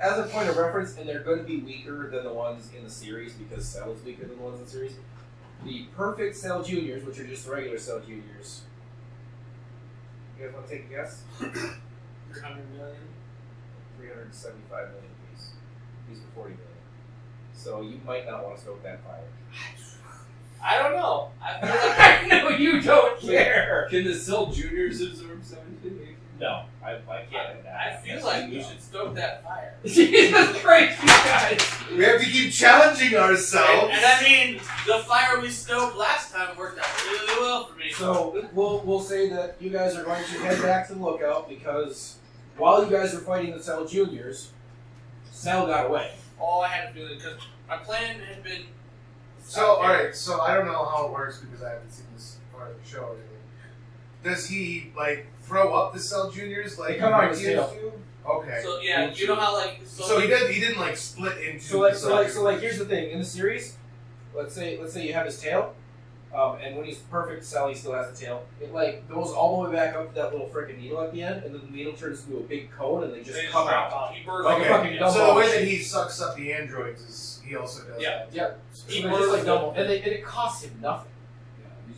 as a point of reference, and they're going to be weaker than the ones in the series because Cell is weaker than the ones in the series. The perfect Cell Juniors, which are just the regular Cell Juniors. You guys want to take a guess? 300 million? 375 million piece. These are 40 million. So you might not want to stoke that fire. I don't know. I feel like I know you don't care. Can the Cell Juniors absorb 17? No, I can't. I feel like we should stoke that fire. Jesus Christ, you guys! We have to keep challenging ourselves. And I mean, the fire we stoked last time worked out really well for me. So we'll say that you guys are going to head back to the lookout because while you guys were fighting the Cell Juniors, Cell got away. Oh, I had a feeling because my plan had been. So, alright, so I don't know how it works because I haven't seen this part of the show or anything. Does he, like, throw up the Cell Juniors like They come out of his Ricky's tail. do? Okay. So, yeah, you know how, like. So he didn't, like, split into So here's the thing. In the series, let's say you have his tail, and when he's perfect Cell, he still has a tail. It, like, goes all the way back up to that little freaking needle at the end, and then the needle turns into a big cone, and they just come out. He burns Like a fucking So the gumball way shit. that he sucks up the androids is he also does Yeah. that. Yep. So He they're just like burns double, them. and it costs him nothing.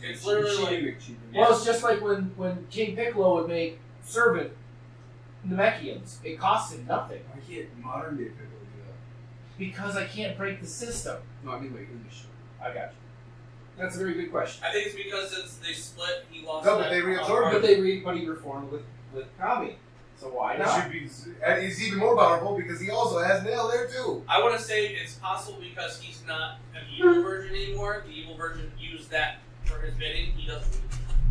It's literally like. Well, it's just like when King Piccolo would make servant Namekians. It costs him nothing. Why can't modern day people do that? Because I can't break the system. No, I mean like in the show. I got you. That's a very good question. I think it's because since they split, he lost. No, but that they reabsorbed power. But he reformed with Kami. So why He not? should be, and he's even more powerful because he also has Nail there too. I want to say it's possible because he's not an evil version anymore. The evil version used that for his bidding. He doesn't.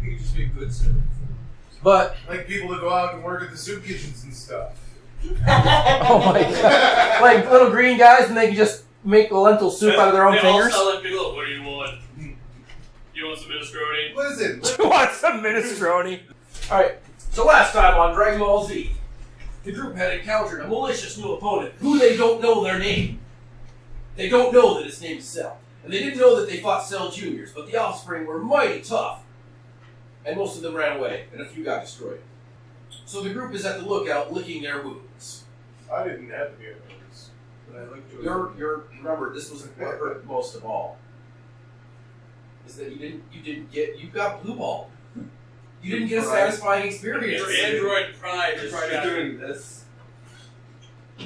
He could just be a good servant. But Like people that go out and work at the soup kitchens and stuff. oh my god, like little green guys, and they can just make the lentil soup out of their own they fingers. all sound like Piccolo. What do you want? You want some minestrone? Listen, You want some minestrone? All right. So last time on Dragon Ball Z, the group had encountered a malicious new opponent who they don't know their name. They don't know that his name's Cell. And they didn't know that they fought Cell Juniors, but the offspring were mighty tough. And most of them ran away, and a few got destroyed. So the group is at the lookout licking their wounds. I didn't have to be a nurse. But I like to. Remember, this was what hurt most of all. Is that you got blue ball. You didn't get a satisfying experience. Your android pride is Try shattered. doing this.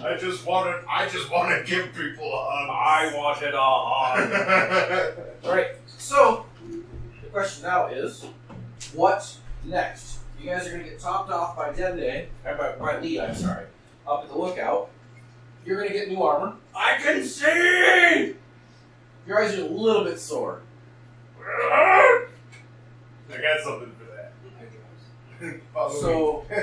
I just want to give people a hug. I wanted a hug. Alright, so the question now is, what next? You guys are going to get topped off by by Lee, I'm sorry, up at the lookout. You're going to get new armor. I can see! Your eyes are a little bit sore. I got something for that. Follow So, me.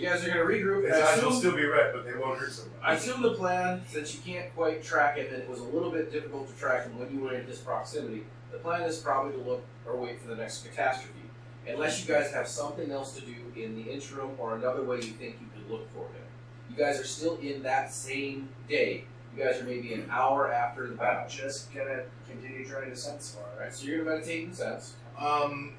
you guys are going to regroup. His And eyes will still be red, but they won't hurt so I much. assume the plan, since you can't quite track it, and it was a little bit difficult to track him when you were in this proximity, the plan is probably to look or wait for the next catastrophe. Unless you guys have something else to do in the interim or another way you think you could look for him. You guys are still in that same day. You guys are maybe an hour after the battle. I'm just gonna continue trying to sense more, right? Alright, so you're going to meditate and sense.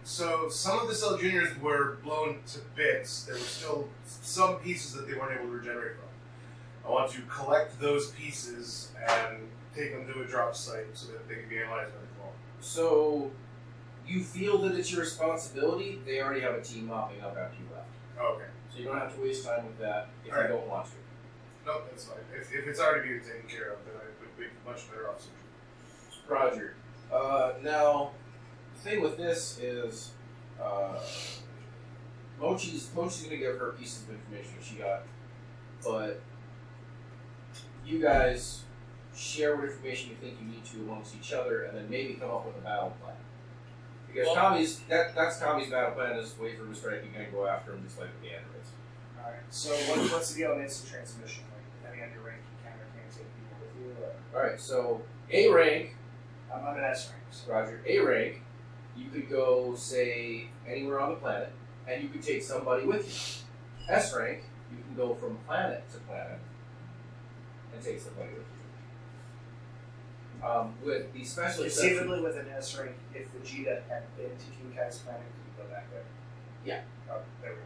So some of the Cell Juniors were blown to bits. There were still some pieces that they weren't able to regenerate from. I want to collect those pieces and take them to a drop site so that they can be analyzed by the clone. So, you feel that it's your responsibility. They already have a team mopping up after you left. Okay. So you don't have to waste time with that if Alright. you don't want to. No, that's fine. If it's already being taken care of, then I would be much better off. Roger. Now, the thing with this is, Mochi's gonna give her pieces of information that she got, but you guys share what information you think you need to amongst each other, and then maybe come up with a battle plan. Because Well- that's Kami's battle plan is wait for him to strike, you're gonna go after him just like with the androids. Alright, so what's the deal on instant transmission? Like, depending on your rank, you can or can't take people with you? Or... Alright, so A rank, I'm an S rank, so... Roger, A rank, you could go, say, anywhere on the planet, and you could take somebody with you. S rank, you can go from planet to planet, and take somebody with you. With the special exception, Conceivably with an S rank, if Vegeta had been to Kinkai's planet, could you go back there? Yeah. Oh, there we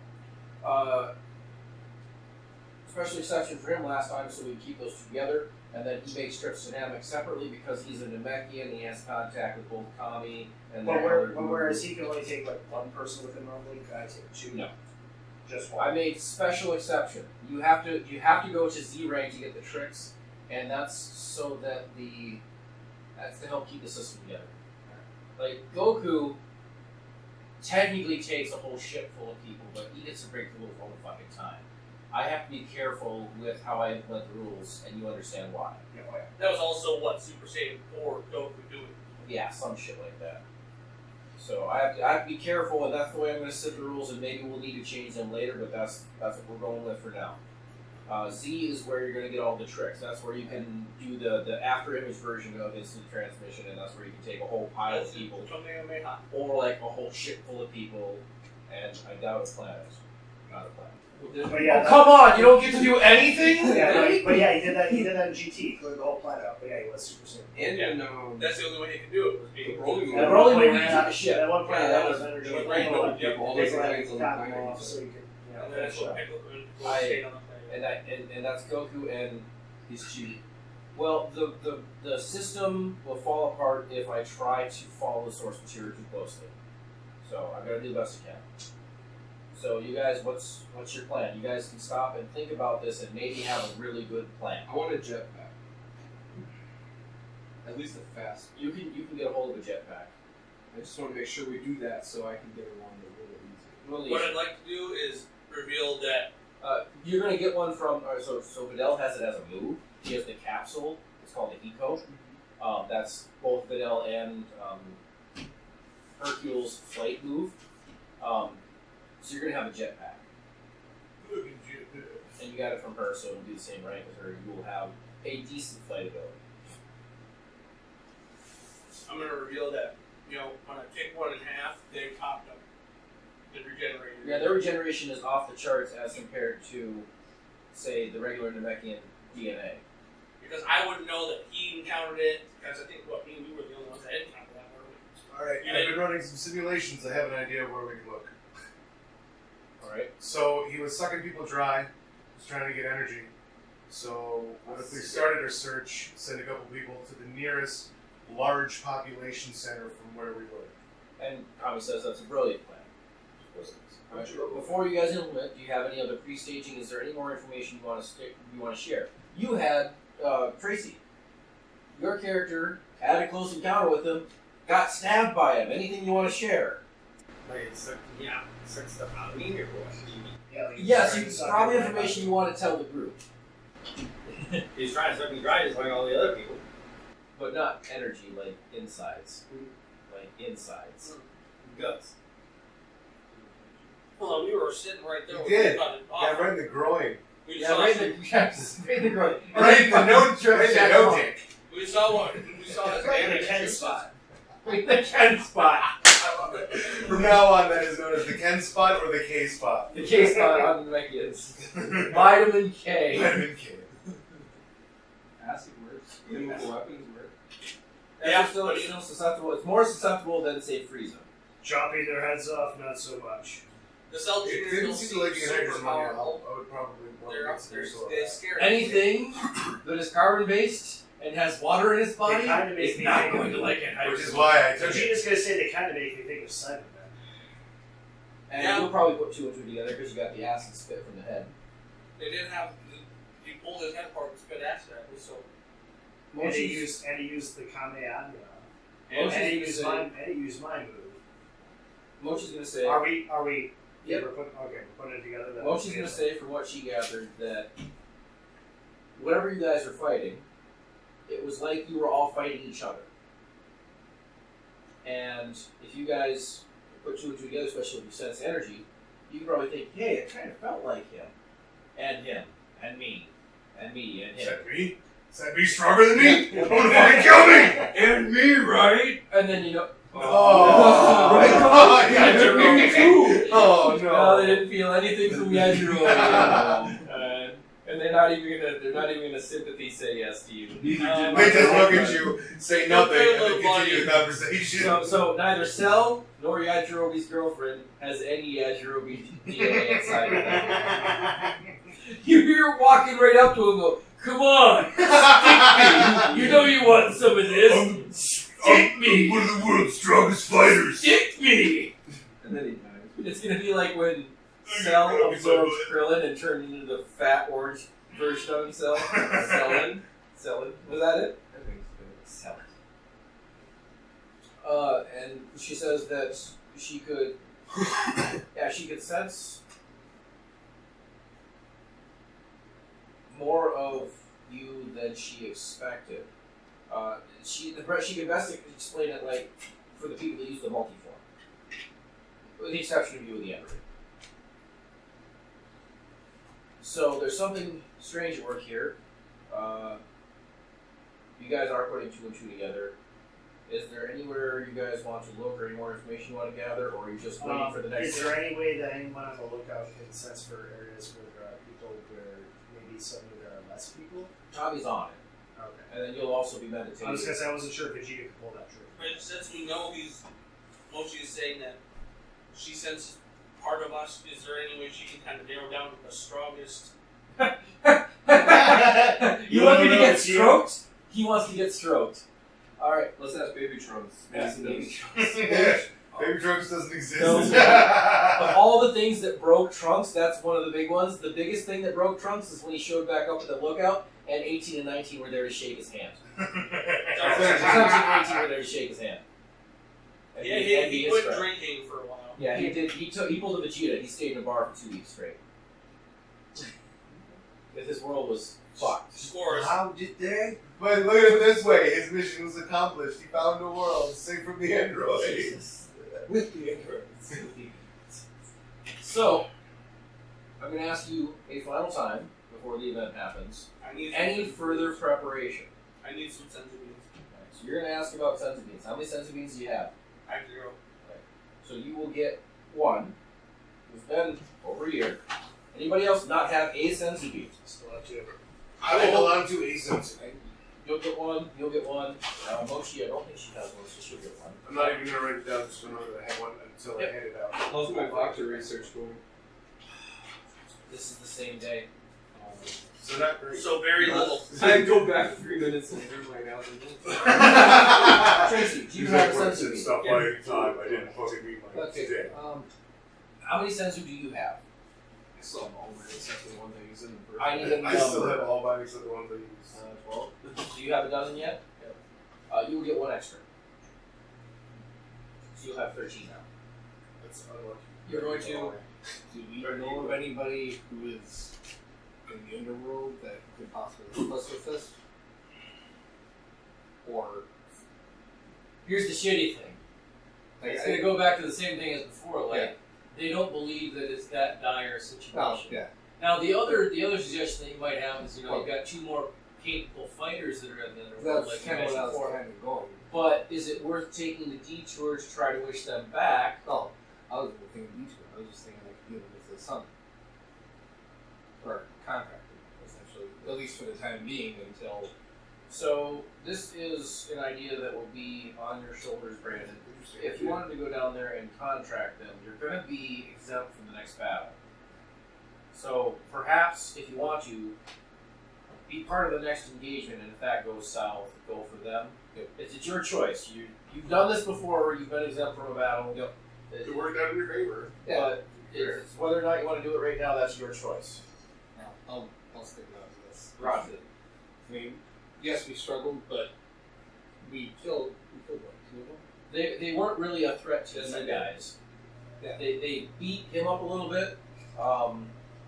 go. special exception for him last time, so we keep those together. And then he makes trips to Namek separately because he's a Namekian. He has contact with both Kami and whereas he can only take like one person with him normally, can I take two? No. Just one. I made special exception. You have to go to Z rank to get the tricks, and that's so that that's to help keep the system together. Like Goku technically takes a whole ship full of people, but he gets to break the rules all the fucking time. I have to be careful with how I implement the rules, and you understand why. Yeah, That was also what Super Saiyan 4 Goku doing. Yeah, some shit like that. So I have to be careful, and that's the way I'm going to set the rules, and maybe we'll need to change them later, but that's what we're going with for now. Z is where you're going to get all the tricks. That's where you can do the after image version of instant transmission, and that's where you can take a whole pile of people, or like a whole ship full of people, and I doubt it's planet. Not a planet. But yeah, come on! You don't get to do anything. But yeah, he did that. He did that in GT. He cleared the whole planet out. But yeah, he was Super Saiyan. And That's the only way he could do it was being Broly At Broly one point, movie ran took out the of shit. At one point, Yeah, that was that energy. was Like, right, no, yep, all they those ran guys on the top planet. him off so you could, And that's finish what up. Piccolo stayed on the planet. And that's Goku and his chi. Well, the system will fall apart if I try to follow the source material too closely. So I'm gonna do the best I can. So you guys, what's your plan? You guys can stop and think about this and maybe have a really good plan. I want a jetpack. At least a fast. You can get a hold of a jetpack. I just want to make sure we do that so I can get along really easy. What I'd like to do is reveal that You're gonna get one from. So Videl has it as a move. He has the capsule. It's called the Eco. That's both Videl and Hercule's flight move. So you're gonna have a jetpack, and you got it from her, so it'll be the same rank as her. You will have a decent flight ability. I'm going to reveal that, when I take one in half, they popped up. They regenerated. Yeah, their regeneration is off the charts as compared to, say, the regular Namekian DNA. Because I wouldn't know that he encountered it, because I think, me and you were the only ones that had encountered that, weren't we? Alright, You I've did? been running some simulations. I have an idea of where we can look. Alright. So he was sucking people dry. He was trying to get energy. So what if we started our search, send a couple people to the nearest large population center from where we were? And Kami says that's a brilliant plan. Right. Before you guys implement, do you have any other pre-staging? Is there any more information you want to share? You had Tracy. Your character had a close encounter with him, got stabbed by him. Anything you want to share? Like, it sucked stuff out of me or what? Yes, it's probably information you want to tell the group, He's trying to suck me dry just like all the other people. but not energy, like insides. Like insides. Guts. Well, we were sitting right there. You when did. we cut it off. Yeah, right in the groin. We Yeah, saw right some- in the groin. Right in the no dick. We saw one. We saw his Right in the damage Ken juices. spot. Right in the Ken spot. From now on, that is known as the Ken spot or the K spot. The K spot on the Namekians. Vitamin K. Vitamin K. Acid works. Chemical weapons work. Yeah, It's still susceptible. It's more susceptible than, say, Frieza. Chopping their heads off, not so much. The Cell It Juniors didn't don't seem seem like you had super some money. powerful. I would probably want They're to up get some there. sort of They that. scare Anything that is carbon-based and has water in its body They kinda make is me not think going of- to like it. Which is why I So took it. Gina's gonna say they kind of make me think of Simon then. And Yeah. you'll probably put two and two together because you got the acid spit from the head. They didn't have. He pulled his head apart with spit acid at me, so. And he used the Kamehameha. Mochi's And he gonna used say- my move. Mochi's going to say. Are we? Yep. We're putting it together. Then Mochi's going to say, from what she gathered, that whatever you guys are fighting, it was like you were all fighting each other. And if you guys put two and two together, especially if you sense energy, you can probably think, hey, it kind of felt like him, and me, and him. Is that me? Is that me stronger than me? I'm gonna fucking kill me! And me, right? And then you know, Oh, right? Come on, yeah, Yajiro too. Oh No, they didn't feel anything from Yajiro. And they're not even gonna sympathy say yes to you. They just look at you, say nothing, and then continue the conversation. So neither Cell nor Yajirobe's girlfriend has any Yajirobe DNA inside of them. You hear her walking right up to him and go, "Come on, stick me. You know you want some of this. Stick me. One of the world's strongest fighters. Stick me." And then he dies. It's gonna be like when Cell absorbed Krillin and turned into the fat orange version of himself. Cellin. Was that it? I think so. Cellin. And she says that she could, she could sense more of you than she expected. She could best explain it like for the people that use the multi-form, with the exception of you and the Emperor. So there's something strange at work here. You guys are putting two and two together. Is there anywhere you guys want to look or any more information you want to gather, or are you just waiting for the next Is there any way that anyone on the lookout can sense for areas where there are people where maybe suddenly there are less people? Tommy's on it, Okay. and then you'll also be meditating. I was gonna say I wasn't sure if Vegeta could pull that trigger. But since we know Mochi is saying that she senses part of us, is there any way she can kind of narrow down the strongest? You want me to get stroked? He wants to get stroked. Alright. Let's ask Baby Trunks. Yeah, Baby Baby Trunks doesn't exist. No. Of all the things that broke Trunks, that's one of the big ones. The biggest thing that broke Trunks is when he showed back up at the lookout, and 18 and 19 were there to shake his hand. 17 and 18 were there to shake his hand. And Yeah, and he is quit correct. drinking for a while. Yeah, he did. He pulled a Vegeta. He stayed in a bar for 2 weeks straight. Because his world was fucked. Scores. How did they? But look at it this way: his mission was accomplished. He found a world safe from the androids. With the androids. So, I'm going to ask you a final time before the event happens. I need Any further preparation? I need some sense of beans. So you're going to ask about senzu beans. How many senzu beans do you have? I have 0. So you will get 1. It's been over a year. Anybody else not have a senzu bean? Still have to. I will hold on to a sense. You'll get 1. You'll get 1. Mochi, I don't think she has one, so she'll get 1. I'm not even gonna write it down just to know that I have one until I hand it out. How's my doctor research going? This is the same day. So not great. So very little. I go back 3 minutes and do my now. Tracy, do you He's have like, a "Well, senzu since bean? stuff by any time, I didn't fucking read my Okay. today." How many senzu do you have? I still have all my except for the one that he's in the bird. I need a I still number. have all mine except the ones I use. 12. Do you have a dozen yet? You will get 1 extra. So you'll have 13 now. That's unlucky. You're going to. Do we know of anybody who is in the underworld that could possibly help us with this? Or Here's the shitty thing. It's going to go back to the same thing as before. Like, they don't believe that it's that dire a situation. Oh, yeah. Now, the other suggestion that you might have is, you've got 2 more capable fighters that are in the underworld, That's like you kind of what I mentioned was before. kind of going. But is it worth taking the detour to try to wish them back? Oh, I was thinking detour. I was just thinking like dealing with the sun. Or contractor, essentially. At least for the time being until. So, this is an idea that will be on your shoulders, Brandon. If you wanted to go down there and contract them, you're going to be exempt from the next battle. So, perhaps, if you want to, be part of the next engagement, and if that goes south, go for them. It's your choice. You've done this before, you've been exempt from a battle. It worked out in your favor. But it's whether or not you want to do it right now, that's your choice. I'll stick around to this. Roger. I mean, yes, we struggled, but we killed what, 2 of them? They weren't really a threat to Yes, you I did. guys. Yeah. They beat him up a little bit. I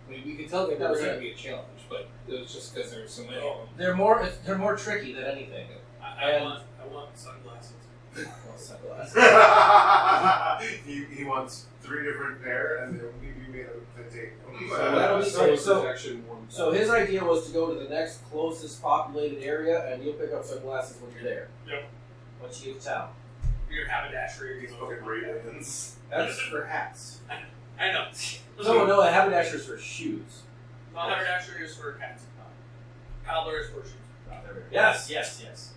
mean, we could tell they That were was going it. to be a challenge, but it was just because there were so many of them. They're more tricky than anything. I want sunglasses. Sunglasses. he wants 3 different pair, and they'll be made of titanium. So that'll be great. So protection one. So his idea was to go to the next closest populated area, and you'll pick up sunglasses when you're there. Yep. Once you get to town. Your haberdashery. These fucking Ray-Bans. That's for hats. I know. No, a haberdasher's for shoes. Well, haberdashery is for hats. Cobbler is for shoes. Yes.